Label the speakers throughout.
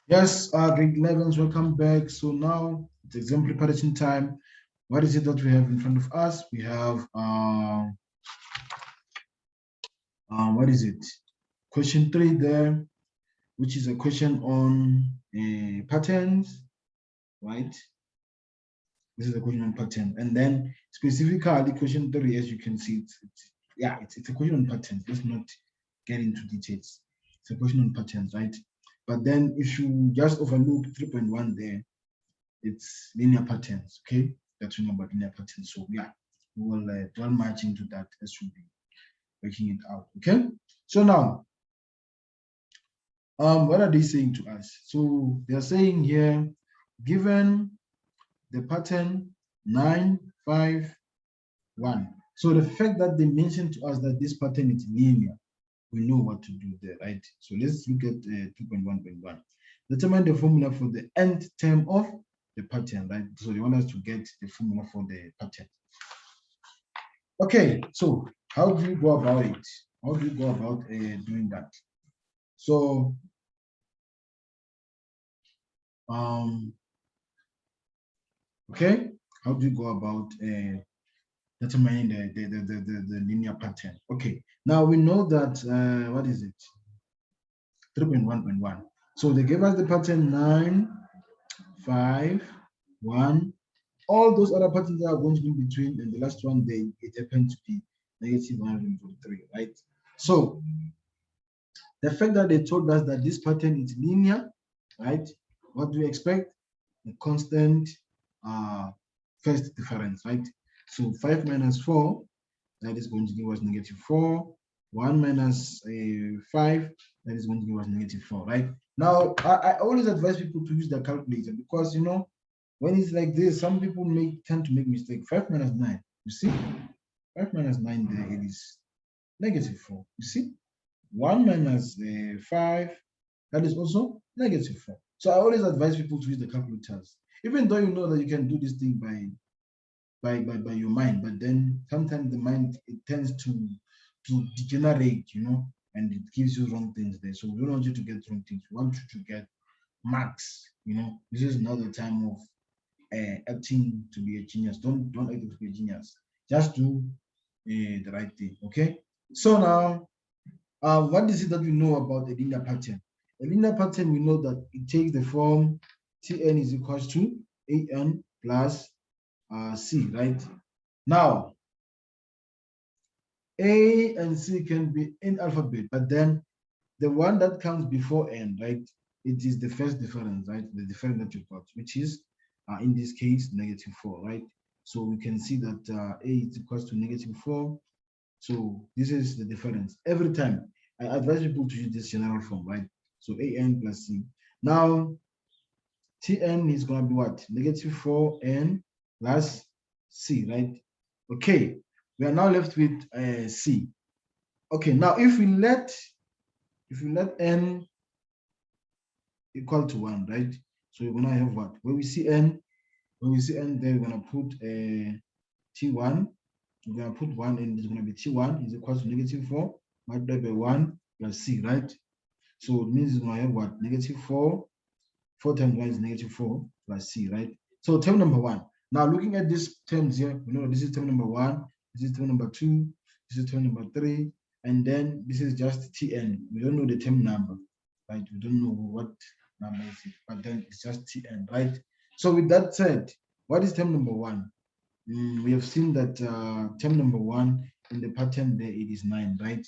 Speaker 1: Yes, grade 11s, welcome back. So now it's exam preparation time. What is it that we have in front of us? We have, what is it? Question 3 there, which is a question on patterns, right? This is a question on pattern. And then specifically question 3, as you can see, it's a question on patterns. Let's not get into details. It's a question on patterns, right? But then if you just overlook 3.1 there, it's linear patterns, okay? That's we know about linear patterns. So yeah, we will dwell much into that as we'll be working it out, okay? So now, what are they saying to us? So they're saying here, given the pattern 9, 5, 1. So the fact that they mentioned to us that this pattern is linear, we know what to do there, right? So let's look at 2.1.1. Determine the formula for the nth term of the pattern, right? So they want us to get the formula for the pattern. Okay, so how do you go about it? How do you go about doing that? So, okay, how do you go about determining the linear pattern? Okay, now we know that, what is it? 3.1.1. So they gave us the pattern 9, 5, 1. All those other patterns that are going to be in between, and the last one, it happens to be negative 143, right? So the fact that they told us that this pattern is linear, right? What do we expect? A constant first difference, right? So 5 minus 4, that is going to give us negative 4. 1 minus 5, that is going to give us negative 4, right? Now, I always advise people to use their calculator because, you know, when it's like this, some people tend to make mistake. 5 minus 9, you see? 5 minus 9 there, it is negative 4, you see? 1 minus 5, that is also negative 4. So I always advise people to use the calculators, even though you know that you can do this thing by your mind, but then sometimes the mind, it tends to degenerate, you know, and it gives you wrong things there. So we don't want you to get wrong things. We want you to get marks, you know. This is not the time of acting to be a genius. Don't act to be a genius. Just do the right thing, okay? So now, what is it that we know about a linear pattern? A linear pattern, we know that it takes the form Tn is equals to An plus C, right? Now, A and C can be in alphabet, but then the one that comes before N, right? It is the first difference, right? The difference that you got, which is, in this case, negative 4, right? So we can see that A is equals to negative 4. So this is the difference. Every time, I advise people to use this general form, right? So An plus C. Now, Tn is going to be what? Negative 4n plus C, right? Okay, we are now left with C. Okay, now if we let n equal to 1, right? So we're gonna have what? When we see n there, we're gonna put T1. We're gonna put 1, and it's gonna be T1 is equal to negative 4 multiplied by 1 plus C, right? So it means it's gonna have what? Negative 4. 4 times 1 is negative 4 plus C, right? So term number 1. Now looking at these terms here, we know this is term number 1, this is term number 2, this is term number 3, and then this is just Tn. We don't know the term number, right? We don't know what number is it, but then it's just Tn, right? So with that said, what is term number 1? We have seen that term number 1 in the pattern there, it is 9, right?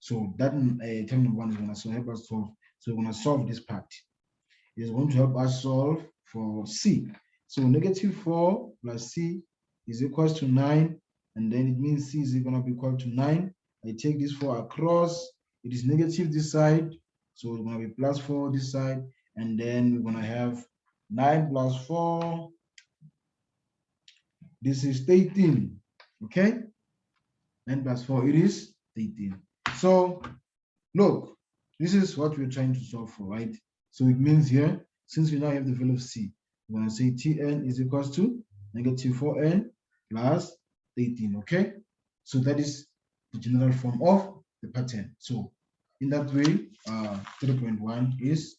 Speaker 1: So that term number 1 is going to help us solve. So we're going to solve this part. It is going to help us solve for C. So negative 4 plus C is equals to 9, and then it means C is going to be equal to 9. I take this 4 across, it is negative this side, so it's going to be plus 4 this side, and then we're going to have 9 plus 4, this is 13, okay? 9 plus 4, it is 13. So look, this is what we're trying to solve for, right? So it means here, since we now have the value of C, we're going to say Tn is equals to negative 4n plus 18, okay? So that is the general form of the pattern. So in that way, 3.1 is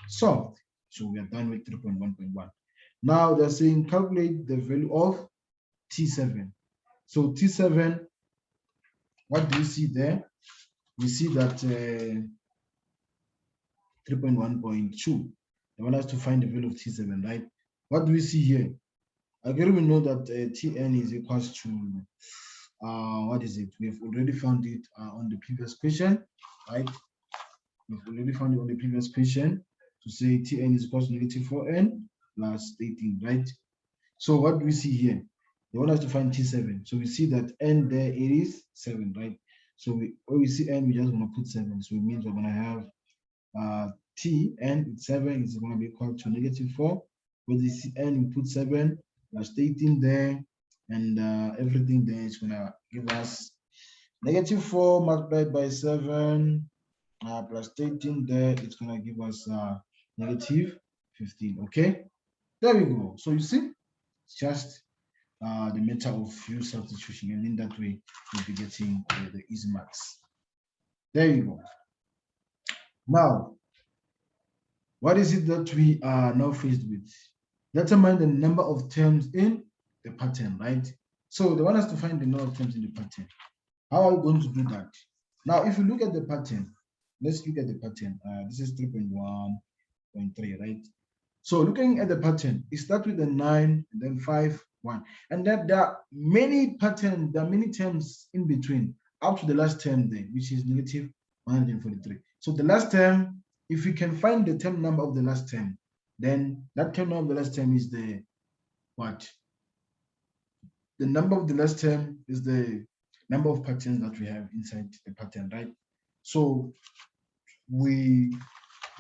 Speaker 1: solved. So we are done with 3.1.1. Now they're saying calculate the value of T7. So T7, what do you see there? We see that 3.1.2. They want us to find the value of T7, right? What do we see here? Again, we know that Tn is equals to, what is it? We've already found it on the previous question, right? We've already found it on the previous question to say Tn is equals to negative 4n plus 18, right? So what do we see here? They want us to find T7. So we see that n there it is 7, right? So when we see n, we just want to put 7. So it means we're going to have Tn 7 is going to be equal to negative 4. With this n, we put 7 plus 18 there, and everything there is going to give us negative 4 multiplied by 7 plus 18 there. It's going to give us negative 15. Okay, there we go. So you see, it's just the matter of few substitution, and in that way you'll be getting the easy marks. There you go. Now, what is it that we are now faced with? Determine the number of terms in the pattern, right? So they want us to find the number of terms in the pattern. How are we going to do that? Now, if you look at the pattern, let's look at the pattern. This is 3.1.3, right? So looking at the pattern, it starts with a 9, and then 5, 1. And then there are many patterns, there are many terms in between, up to the last term there, which is negative 143. So the last term, if we can find the term number of the last term, then that term number of the last term is the what? The number of the last term is the number of patterns that we have inside the pattern, right? So we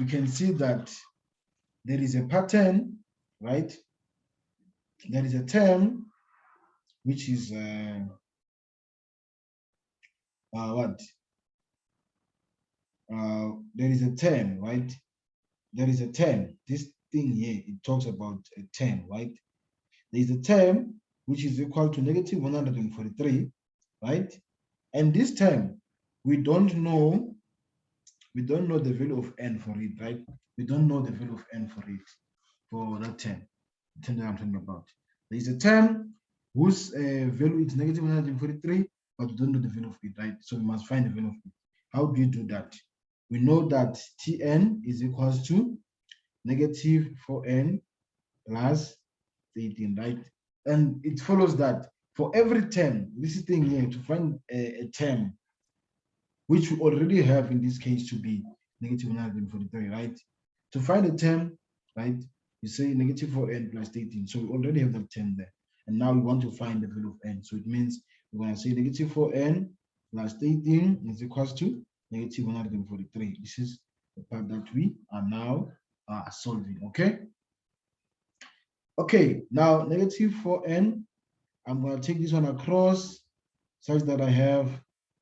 Speaker 1: can see that there is a pattern, right? There is a term which is what? There is a term, right? There is a term. This thing here, it talks about a term, right? There is a term which is equal to negative 143, right? And this term, we don't know the value of n for it, right? We don't know the value of n for it, for that term, the term that I'm talking about. There is a term whose value is negative 143, but we don't know the value of it, right? So we must find the value of it. How do you do that? We know that Tn is equals to negative 4n plus 18, right? And it follows that for every term, this thing here, to find a term, which we already have in this case to be negative 143, right? To find a term, right, you say negative 4n plus 18. So we already have that term there. And now we want to find the value of n. So it means we're going to say negative 4n plus 18 is equals to negative 143. This is the part that we are now solving, okay? Okay, now negative 4n, I'm going to take this one across such that I have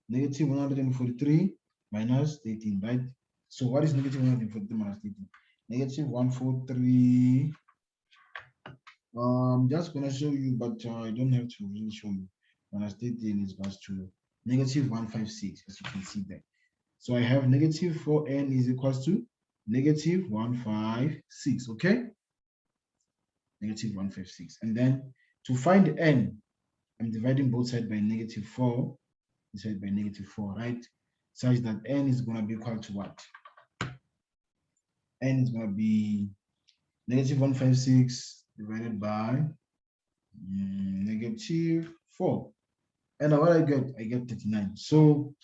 Speaker 1: negative 143 minus 18, right? So what is negative 143 minus 18? Negative 143. I'm just going to show you, but I don't have to really show you. Minus 18 is equals to negative 156, as you can see there. So I have negative 4n is equals to negative 156, okay? Negative 156. And then to find n, I'm dividing both sides by negative 4, this side by negative 4, right? Such that n is going to be equal to what? N is going to be negative 156 divided by negative 4. And what I get 39. So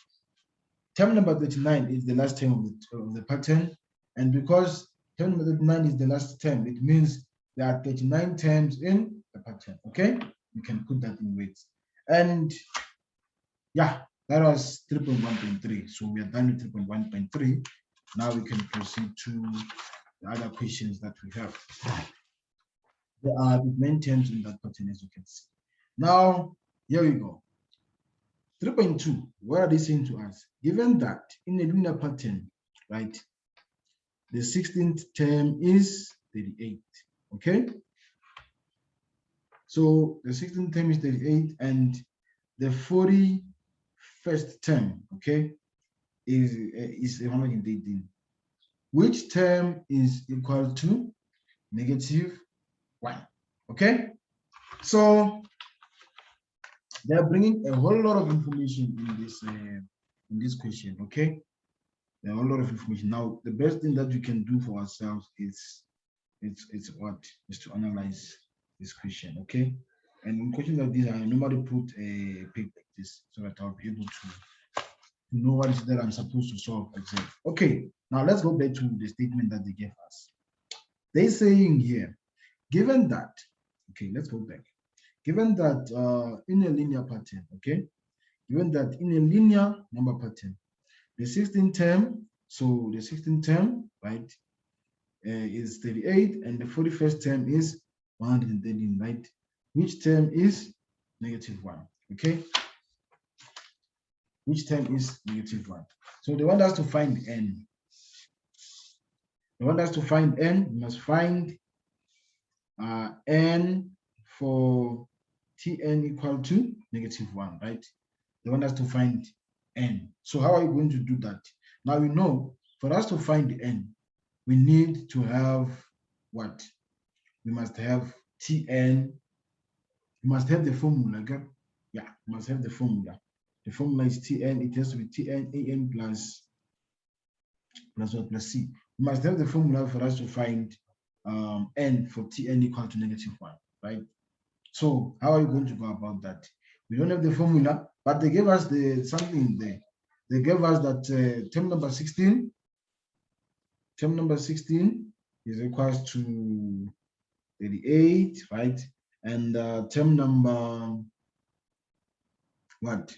Speaker 1: term number 39 is the last term of the pattern. And because term number 39 is the last term, it means there are 39 terms in the pattern, okay? You can put that in weights. And yeah, that was 3.1.3. So we are done with 3.1.3. Now we can proceed to the other questions that we have. There are the main terms in that pattern, as you can see. Now, here we go. 3.2, what are they saying to us? Given that in a linear pattern, right, the 16th term is 38, okay? So the 16th term is 38, and the 41st term, okay, is 118. which term is equal to negative 1. Okay, so they're bringing a whole lot of information in this question. Okay, a whole lot of information. Now, the best thing that we can do for ourselves is to analyze this question. Okay, and in questions like this, I normally put a page like this so that I'll be able to know what is that I'm supposed to solve exactly. Okay, now let's go back to the statement that they gave us. They're saying here, given that, okay, let's go back. Given that in a linear pattern, okay, given that in a linear number pattern, the 16th term, so the 16th term, right, is 38, and the 41st term is 113, right? Which term is negative 1, okay? Which term is negative 1? So they want us to find n. They want us to find n. We must find n for tn equal to negative 1, right? They want us to find n. So how are you going to do that? Now we know for us to find n, we need to have what? We must have tn. We must have the formula. Okay? Yeah, we must have the formula. The formula is tn. It has to be tn an plus what plus c. We must have the formula for us to find n for tn equal to negative 1, right? So how are you going to go about that? We don't have the formula, but they gave us the something there. They gave us that term number 16. Term number 16 is equals to 38, right? And term number what?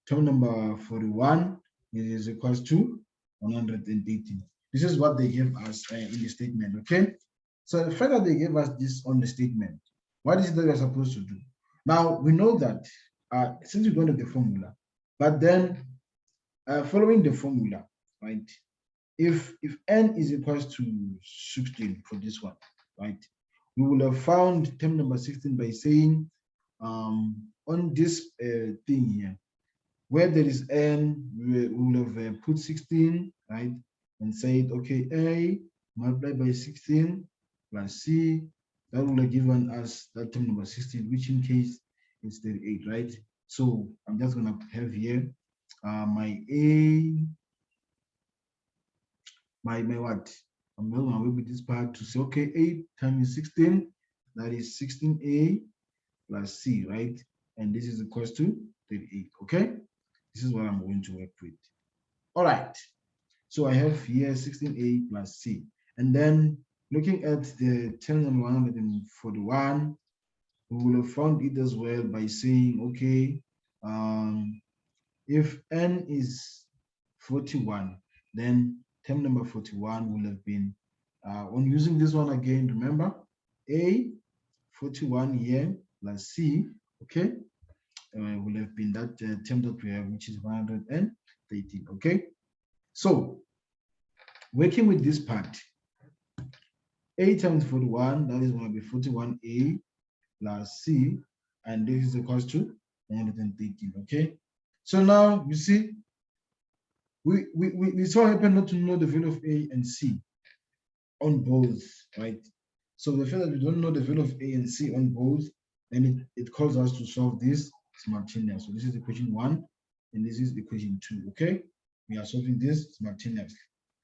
Speaker 1: Term number 41 is equals to 118. This is what they gave us in the statement, okay? So the fact that they gave us this on the statement, what is it that we're supposed to do? Now, we know that since we don't have the formula, but then following the formula, right? If n is equals to 16 for this one, right? We will have found term number 16 by saying on this thing here, where there is n, we will have put 16, right? And said, okay, a multiplied by 16 plus c, that will have given us that term number 16, which in case is 38, right? So I'm just gonna have here my a, my what? I'm going away with this part to say, okay, 8 times 16, that is 16a plus c, right? And this is equals to 38, okay? This is what I'm going to work with. All right. So I have here 16a plus c. And then looking at the term number 141, we will have found it as well by saying, okay, if n is 41, then term number 41 will have been, on using this one again, remember, a 41 here plus c, okay, will have been that term that we have, which is 113, okay? So, working with this part, a times 41, that is going to be 41a plus c, and this is equals to 113, okay? So now, you see, we so happen not to know the value of a and c on both, right? So the fact that we don't know the value of a and c on both, then it calls us to solve this simultaneously. So this is equation 1, and this is equation 2, okay? We are solving this simultaneously.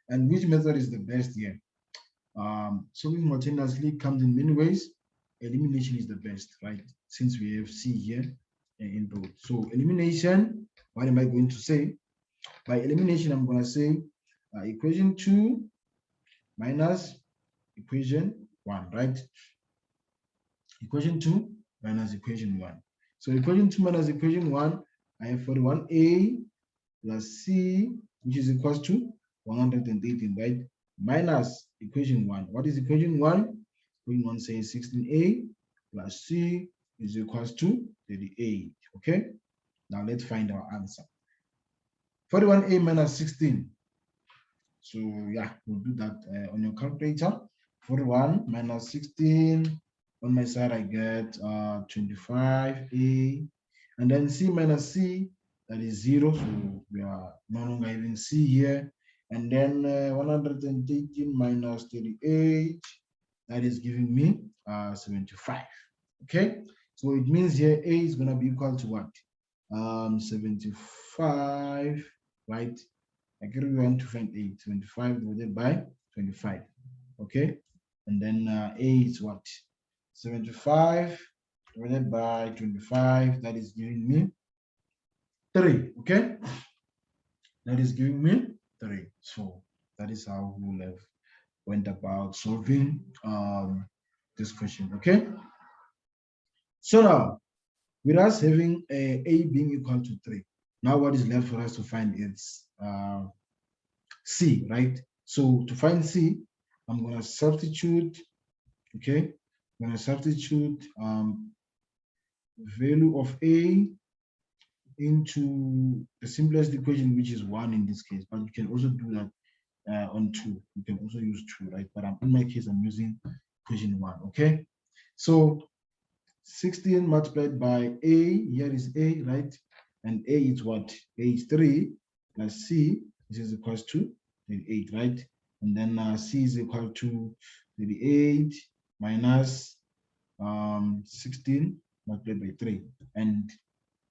Speaker 1: And which method is the best here? Solving simultaneously comes in many ways. Elimination is the best, right? Since we have c here in both. So elimination, what am I going to say? By elimination, I'm going to say equation 2 minus equation 1, right? Equation 2 minus equation 1. So equation 2 minus equation 1, I have 41a plus c, which is equals to 118, right? Minus equation 1. What is equation 1? Equation 1 says 16a plus c is equals to 38, okay? Now let's find our answer. 41a minus 16. So yeah, we'll do that on your calculator. 41 minus 16. On my side, I get 25a. And then c minus c, that is 0. So we are no longer having c here. And then 118 minus 38, that is giving me 75. Okay, so it means here A is going to be equal to what? 75, right? I agree we want to find A, 75 divided by 25. Okay, and then A is what? 75 divided by 25, that is giving me 3. Okay, that is giving me 3. So that is how we have went about solving this question. Okay, so now with us having a being equal to 3, now what is left for us to find is C, right? So to find C, I'm going to substitute, okay? I'm going to substitute value of A into the simplest equation, which is 1 in this case, but you can also do that on 2. You can also use 2, right? But in my case, I'm using equation 1, okay? So 16 multiplied by A, here is A, right? And A is what? A is 3 plus C, this is equals to 38, right? And then C is equal to 38 minus 16 multiplied by 3. And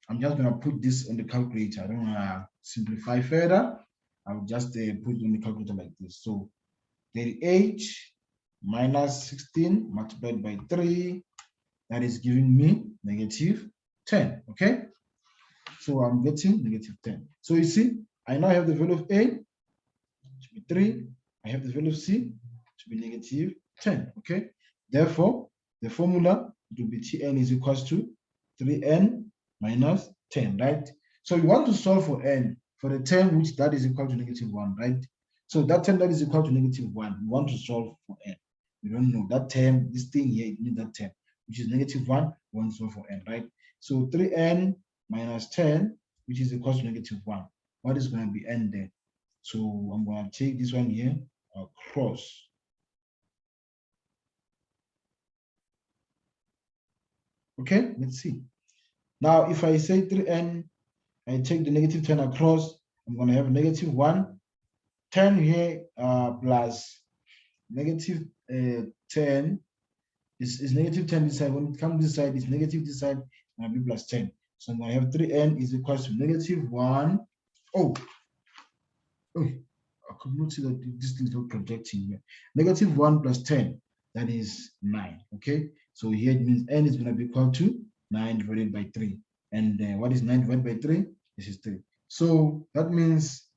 Speaker 1: I'm just going to put this on the calculator. I don't want to simplify further. I'll just put it on the calculator like this. So 38 minus 16 multiplied by 3, that is giving me negative 10. Okay, so I'm getting negative 10. So you see, I now have the value of A to be 3. I have the value of C to be negative 10. Okay, therefore, the formula will be Tn is equals to 3n minus 10, right? So you want to solve for n, for the term which that is equal to negative 1, right? So that term that is equal to negative 1, we want to solve for n. We don't know that term, this thing here, it means that term, which is negative 1, we want to solve for n, right? So 3n minus 10, which is equal to negative 1. What is going to be n there? So I'm going to take this one here across. Okay, let's see. Now, if I say 3n, I take the negative 10 across, I'm going to have negative 1. 10 here plus negative 10 is negative 10 this side. When it comes this side, it's negative this side, and be plus 10. So I'm going to have 3n is equal to negative 1. Oh, I could not see that this thing is not projecting here. Negative 1 plus 10, that is 9. Okay, so here it means n is going to be equal to 9 divided by 3. And what is 9 divided by 3? This is 3. So that means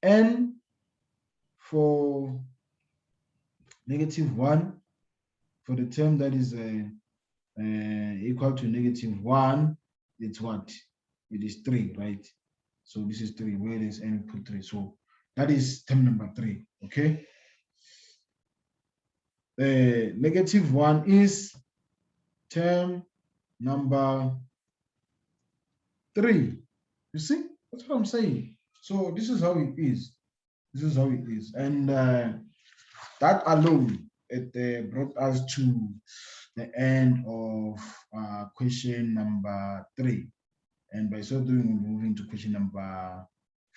Speaker 1: n for negative 1, for the term that is equal to negative 1, it's what? It is 3, right? So this is 3, where is n put 3? So that is term number 3, okay? Negative 1 is term number 3. You see? That's what I'm saying. So this is how it is. This is how it is. And that alone, it brought us to the end of question number 3. And by so doing, we're moving to question number